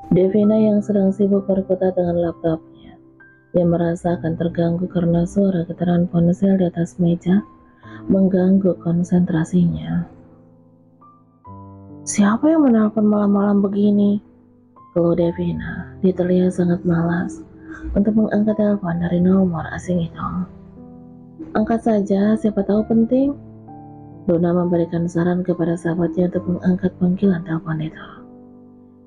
Devina yang sedang sibuk berkutat dengan laptopnya. Dia merasakan terganggu karena suara getaran ponsel di atas meja mengganggu konsentrasinya. Siapa yang menelpon malam-malam begini? Keluh Devina. Dia terlihat sangat malas untuk mengangkat telepon dari nomor asing itu. Angkat saja, siapa tahu penting. Luna memberikan saran kepada sahabatnya untuk mengangkat panggilan telepon itu.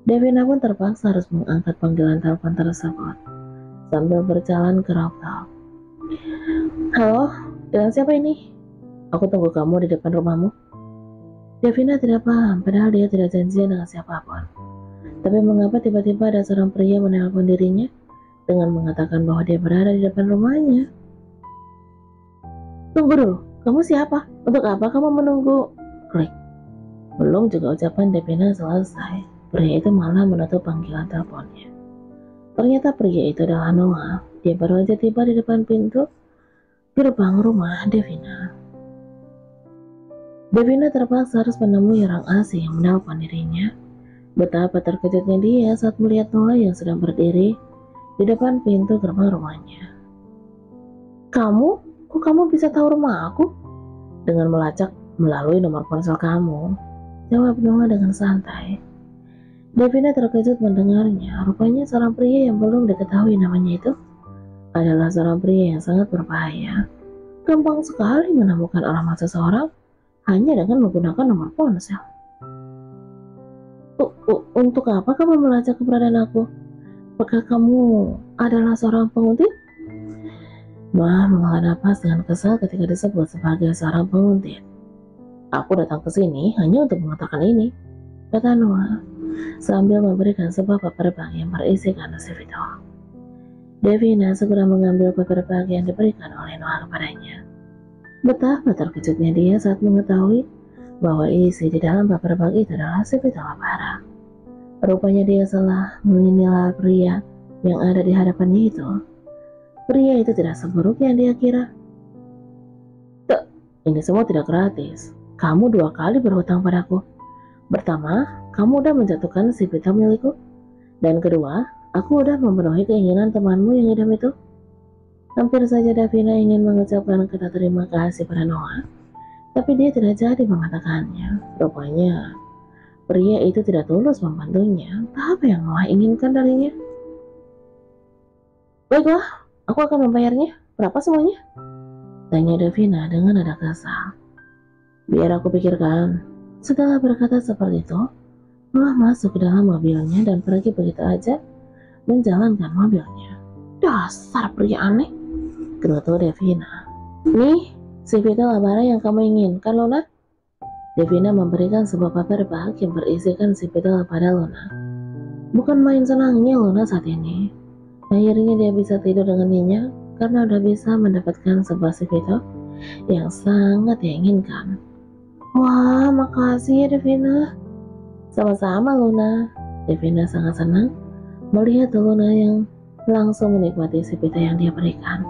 Devina pun terpaksa harus mengangkat panggilan telepon tersebut sambil berjalan ke rooftop. Halo, dengan siapa ini? Aku tunggu kamu di depan rumahmu. Devina tidak paham, padahal dia tidak janjian dengan siapapun. Tapi mengapa tiba-tiba ada seorang pria menelpon dirinya dengan mengatakan bahwa dia berada di depan rumahnya? Tunggu dulu, kamu siapa? Untuk apa kamu menunggu? Klik. Belum juga ucapan Devina selesai, pria itu malah menutup panggilan teleponnya. Ternyata pria itu adalah Noah. Dia baru aja tiba di depan pintu gerbang rumah Devina. Devina terpaksa harus menemui orang asing yang menelpon dirinya. Betapa terkejutnya dia saat melihat Noah yang sedang berdiri di depan pintu gerbang rumahnya. Kamu? Kok kamu bisa tahu rumah aku? Dengan melacak melalui nomor ponsel kamu, jawab Noah dengan santai. Devina terkejut mendengarnya. Rupanya seorang pria yang belum diketahui namanya itu adalah seorang pria yang sangat berbahaya. Gampang sekali menemukan alamat seseorang hanya dengan menggunakan nomor ponsel. Untuk apa kamu melacak keberadaan aku? Apakah kamu adalah seorang penguntit? Noah menghela napas dengan kesal ketika disebut sebagai seorang penguntit. Aku datang ke sini hanya untuk mengatakan ini, kata Noah, sambil memberikan sebuah paper bag yang berisikan nasib itu. Devina segera mengambil paper bag yang diberikan oleh Noah kepadanya. Betapa terkejutnya dia saat mengetahui bahwa isi di dalam paper bag itu adalah CV Labara. Rupanya dia salah menilai pria yang ada di hadapannya itu. Pria itu tidak seburuk yang dia kira. Tuh, ini semua tidak gratis. Kamu 2 kali berhutang padaku. Pertama, kamu udah menjatuhkan si pita milikku. Dan kedua, aku udah memenuhi keinginan temanmu yang idam itu. Hampir saja Davina ingin mengucapkan kata terima kasih pada Noah, tapi dia tidak jadi mengatakannya. Rupanya, pria itu tidak tulus membantunya. Entah apa yang Noah inginkan darinya. Baiklah, aku akan membayarnya. Berapa semuanya? Tanya Davina dengan nada kesal. Biar aku pikirkan. Setelah berkata seperti itu, Noah masuk ke dalam mobilnya dan pergi begitu aja menjalankan mobilnya. Dasar pria aneh, gerutu Devina. Nih, CV Labara yang kamu inginkan, Luna. Devina memberikan sebuah paper bag yang berisikan CV pada Luna. Bukan main senangnya Luna saat ini. Akhirnya dia bisa tidur dengan nyenyak karena udah bisa mendapatkan sebuah CV yang sangat dia inginkan. Wah, makasih ya Devina. Sama-sama Luna. Devina sangat senang melihat Luna yang langsung menikmati si pita yang dia berikan.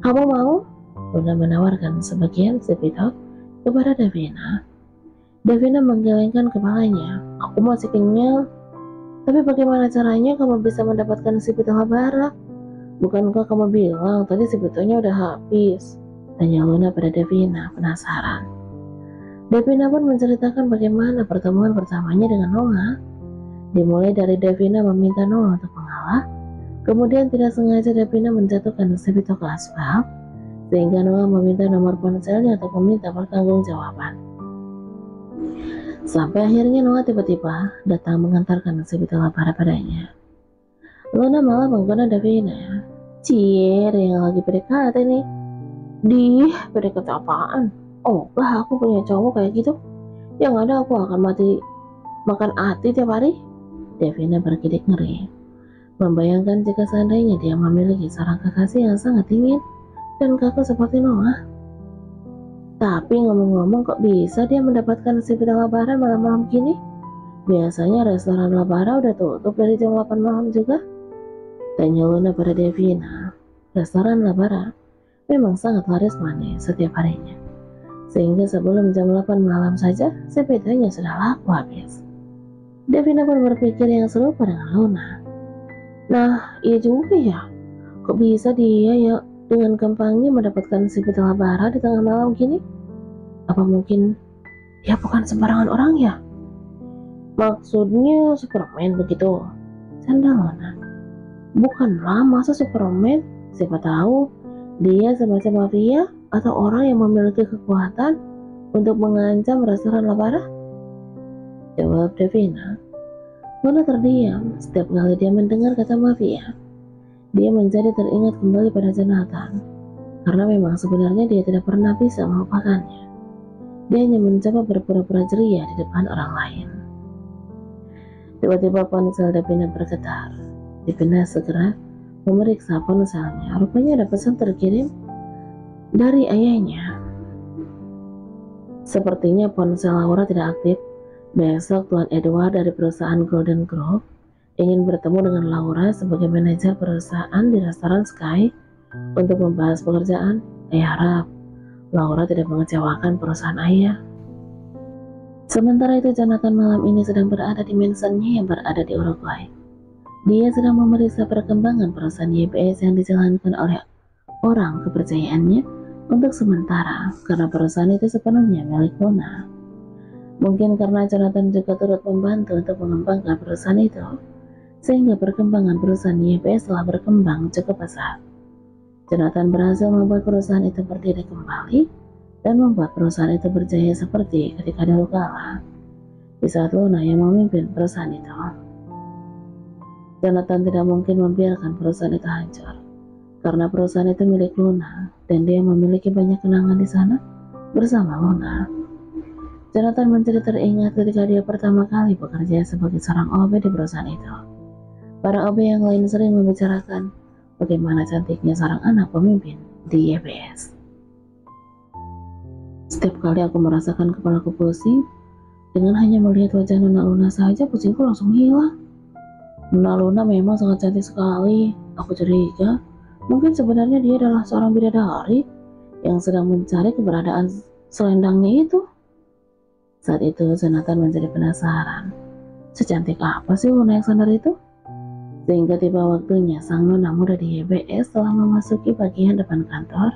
Kamu mau? Luna menawarkan sebagian si pita kepada Devina. Devina menggelengkan kepalanya. Aku masih kenyal. Tapi bagaimana caranya kamu bisa mendapatkan si pita Labara? Bukankah kamu bilang tadi si pitanya udah habis? Tanya Luna pada Devina penasaran. Devina pun menceritakan bagaimana pertemuan pertamanya dengan Noah. Dimulai dari Devina meminta Noah untuk mengalah, kemudian tidak sengaja Devina menjatuhkan Sepito ke aspal, sehingga Noah meminta nomor ponselnya untuk meminta pertanggungjawaban. Sampai akhirnya Noah tiba-tiba datang mengantarkan Sepito Labara padanya. Luna malah menggoda Devina. Cier yang lagi PDKT nih. PDKT apaan? Oh lah, aku punya cowok kayak gitu. Yang ada aku akan mati makan hati tiap hari. Devina bergidik ngeri, membayangkan jika seandainya dia memiliki seorang kekasih yang sangat dingin dan kaku seperti Noah. Tapi ngomong-ngomong, kok bisa dia mendapatkan si pita Labara malam-malam gini? Biasanya restoran Labara udah tutup dari jam 8 malam juga. Tanya Luna pada Devina. Restoran Labara memang sangat laris manis setiap harinya, sehingga sebelum jam 8 malam saja si pitanya sudah laku habis. Devina pun berpikir yang serupa dengan Luna. Nah, iya juga ya. Kok bisa dia ya dengan gampangnya mendapatkan si Petala Bara di tengah malam gini? Apa mungkin dia bukan sembarangan orang ya? Maksudnya Superman begitu? Canda Luna. Bukanlah masa Superman. Siapa tahu dia semacam mafia atau orang yang memiliki kekuatan untuk mengancam restoran Labara? Jawab Devina. Luna terdiam. Setiap kali dia mendengar kata mafia, dia menjadi teringat kembali pada Jonathan. Karena memang sebenarnya dia tidak pernah bisa melupakannya. Dia hanya mencoba berpura-pura ceria di depan orang lain. Tiba-tiba ponsel Devina bergetar. Devina segera memeriksa ponselnya. Rupanya ada pesan terkirim dari ayahnya. Sepertinya ponsel Laura tidak aktif. Besok Tuan Edward dari perusahaan Golden Grove ingin bertemu dengan Laura sebagai manajer perusahaan di restoran Sky untuk membahas pekerjaan. Ayah harap Laura tidak mengecewakan perusahaan ayah. Sementara itu Jonathan malam ini sedang berada di mansionnya yang berada di Uruguay. Dia sedang memeriksa perkembangan perusahaan YPS yang dijalankan oleh orang kepercayaannya untuk sementara, karena perusahaan itu sepenuhnya milik Luna. Mungkin karena Jonathan juga turut membantu untuk mengembangkan perusahaan itu, sehingga perkembangan perusahaan YPS telah berkembang cukup pesat. Jonathan berhasil membuat perusahaan itu berdiri kembali dan membuat perusahaan itu berjaya seperti ketika dahulu kala, di saat Luna yang memimpin perusahaan itu. Jonathan tidak mungkin membiarkan perusahaan itu hancur, karena perusahaan itu milik Luna dan dia memiliki banyak kenangan di sana bersama Luna. Jonathan menjadi teringat ketika dia pertama kali bekerja sebagai seorang OB di perusahaan itu. Para OB yang lain sering membicarakan bagaimana cantiknya seorang anak pemimpin di YPS. Setiap kali aku merasakan kepalaku pusing, dengan hanya melihat wajah Nona Luna saja pusingku langsung hilang. Nona Luna memang sangat cantik sekali. Aku curiga, mungkin sebenarnya dia adalah seorang bidadari yang sedang mencari keberadaan selendangnya itu. Saat itu Jonathan menjadi penasaran, secantik apa sih Luna yang sandar itu? Sehingga tiba waktunya sang nona muda di YBS telah memasuki bagian depan kantor.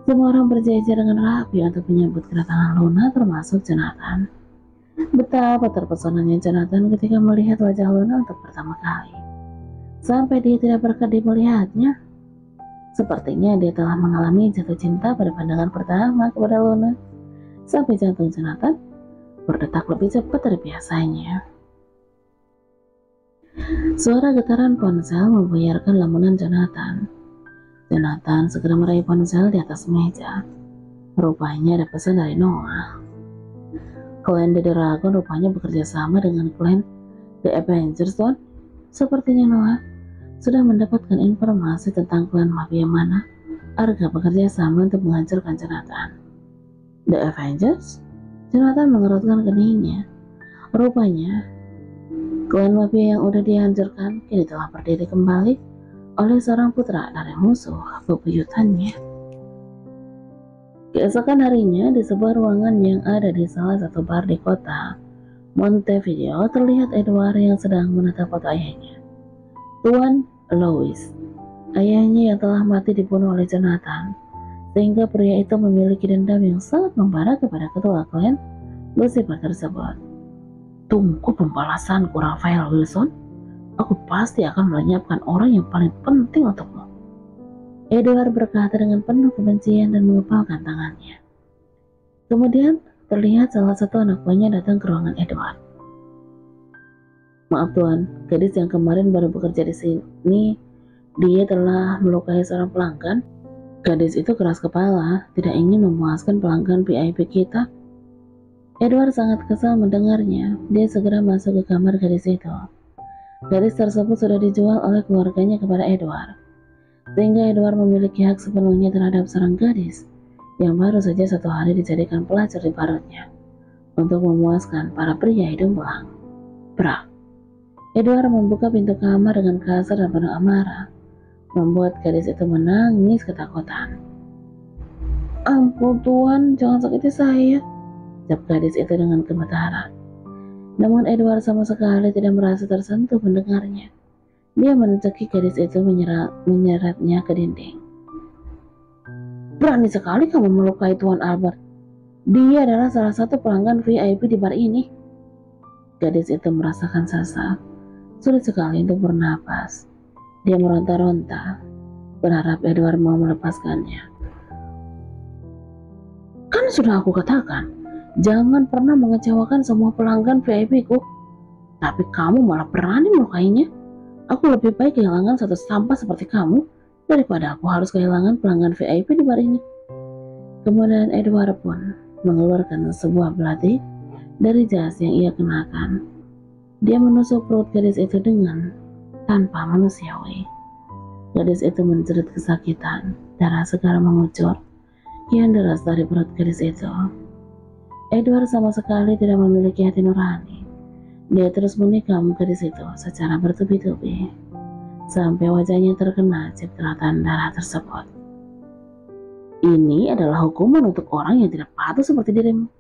Semua orang berjejer dengan rapi untuk menyambut kedatangan Luna, termasuk Jonathan. Betapa terpesonanya Jonathan ketika melihat wajah Luna untuk pertama kali. Sampai dia tidak berkedip melihatnya. Sepertinya dia telah mengalami jatuh cinta pada pandangan pertama kepada Luna. Sampai jantung Jonathan berdetak lebih cepat dari biasanya. Suara getaran ponsel membuyarkan lamunan Jonathan. Jonathan segera meraih ponsel di atas meja. Rupanya ada pesan dari Noah. Klan The Dragon rupanya bekerja sama dengan klan The Avengers, Tuan. Sepertinya Noah sudah mendapatkan informasi tentang klan mafia mana Arga bekerja sama untuk menghancurkan Jonathan. The Avengers? Jonathan mengerutkan keningnya. Rupanya, klan mafia yang udah dihancurkan kini telah berdiri kembali oleh seorang putra dari musuh bebuyutannya. Keesokan harinya, di sebuah ruangan yang ada di salah satu bar di kota Montevideo, terlihat Edward yang sedang menatap foto ayahnya, Tuan Louis. Ayahnya yang telah mati dibunuh oleh Jonathan, sehingga pria itu memiliki dendam yang sangat membara kepada ketua klan Lucifer tersebut. Tunggu pembalasanku, Raphael Wilson. Aku pasti akan melenyapkan orang yang paling penting untukmu. Edward berkata dengan penuh kebencian dan mengepalkan tangannya. Kemudian terlihat salah satu anak buahnya datang ke ruangan Edward. Maaf Tuan, gadis yang kemarin baru bekerja di sini, dia telah melukai seorang pelanggan. Gadis itu keras kepala, tidak ingin memuaskan pelanggan VIP kita. Edward sangat kesal mendengarnya. Dia segera masuk ke kamar gadis itu. Gadis tersebut sudah dijual oleh keluarganya kepada Edward, sehingga Edward memiliki hak sepenuhnya terhadap seorang gadis yang baru saja 1 hari dijadikan pelacur di parutnya untuk memuaskan para pria hidung belang. Brak! Edward membuka pintu kamar dengan kasar dan penuh amarah, membuat gadis itu menangis ketakutan. Ampun Tuan, jangan sakiti saya, jawab gadis itu dengan gemetaran. Namun Edward sama sekali tidak merasa tersentuh mendengarnya. Dia mencekik gadis itu menyeretnya ke dinding. Berani sekali kamu melukai Tuan Albert. Dia adalah salah satu pelanggan VIP di bar ini. Gadis itu merasakan sesak. Sulit sekali untuk bernapas. Dia meronta-ronta, berharap Edward mau melepaskannya. Kan sudah aku katakan, jangan pernah mengecewakan semua pelanggan VIP ku. Tapi kamu malah berani melukainya. Aku lebih baik kehilangan satu sampah seperti kamu daripada aku harus kehilangan pelanggan VIP di bar ini. Kemudian Edward pun mengeluarkan sebuah belati dari jas yang ia kenakan. Dia menusuk perut gadis itu dengan tanpa manusiawi. Gadis itu menjerit kesakitan, darah segar mengucur kian deras dari perut gadis itu. Edward sama sekali tidak memiliki hati nurani. Dia terus menikam gadis itu secara bertubi-tubi sampai wajahnya terkena cipratan darah tersebut. Ini adalah hukuman untuk orang yang tidak patuh seperti dirimu.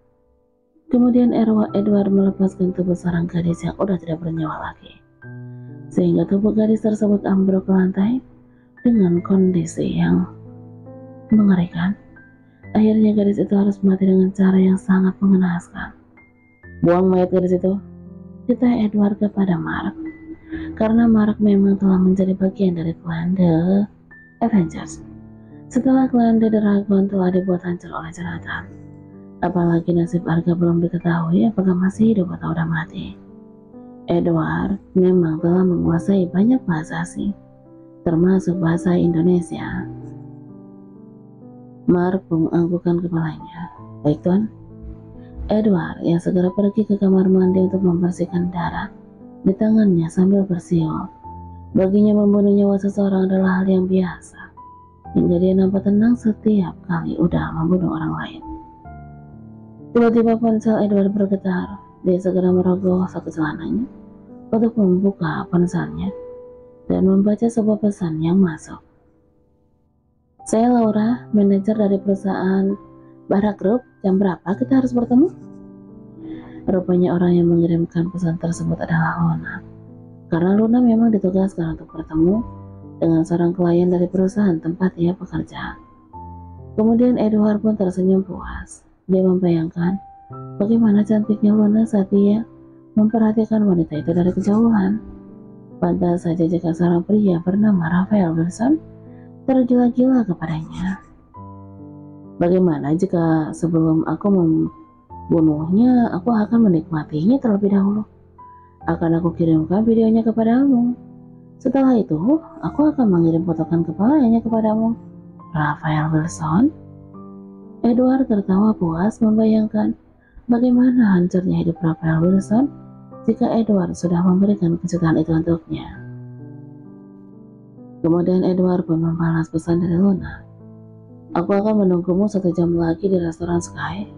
Kemudian Edward melepaskan tubuh seorang gadis yang udah tidak bernyawa lagi, sehingga tubuh gadis tersebut ambruk ke lantai dengan kondisi yang mengerikan. Akhirnya gadis itu harus mati dengan cara yang sangat mengenaskan. Buang mayat gadis itu, kata Edward kepada Mark, karena Mark memang telah menjadi bagian dari klan The Avengers. Setelah klan The Dragon telah dibuat hancur oleh Jonathan, apalagi nasib Arga belum diketahui apakah masih hidup atau udah mati. Edward memang telah menguasai banyak bahasa asing, termasuk bahasa Indonesia. Mark menganggukkan kepalanya. Baik Tuan. Edward yang segera pergi ke kamar mandi untuk membersihkan darah di tangannya sambil bersiul. Baginya membunuh nyawa seseorang adalah hal yang biasa, hingga dia nampak tenang setiap kali udah membunuh orang lain. Tiba-tiba ponsel Edward bergetar. Dia segera merogoh saku celananya untuk membuka ponselnya dan membaca sebuah pesan yang masuk. Saya Laura, manajer dari perusahaan Barak Group. Jam berapa kita harus bertemu? Rupanya orang yang mengirimkan pesan tersebut adalah Luna. Karena Luna memang ditugaskan untuk bertemu dengan seorang klien dari perusahaan tempat ia bekerja. Kemudian Edward pun tersenyum puas. Dia membayangkan bagaimana cantiknya Luna saat dia memperhatikan wanita itu dari kejauhan. Pantas saja jika seorang pria bernama Raphael Wilson tergila-gila kepadanya. Bagaimana jika sebelum aku membunuhnya, aku akan menikmatinya terlebih dahulu. Akan aku kirimkan videonya kepadamu. Setelah itu, aku akan mengirim potongan kepalanya kepadamu. Raphael Wilson. Edward tertawa puas membayangkan bagaimana hancurnya hidup Raphael Wilson jika Edward sudah memberikan kejutan itu untuknya. Kemudian Edward pun membalas pesan dari Luna. Aku akan menunggumu 1 jam lagi di restoran Sky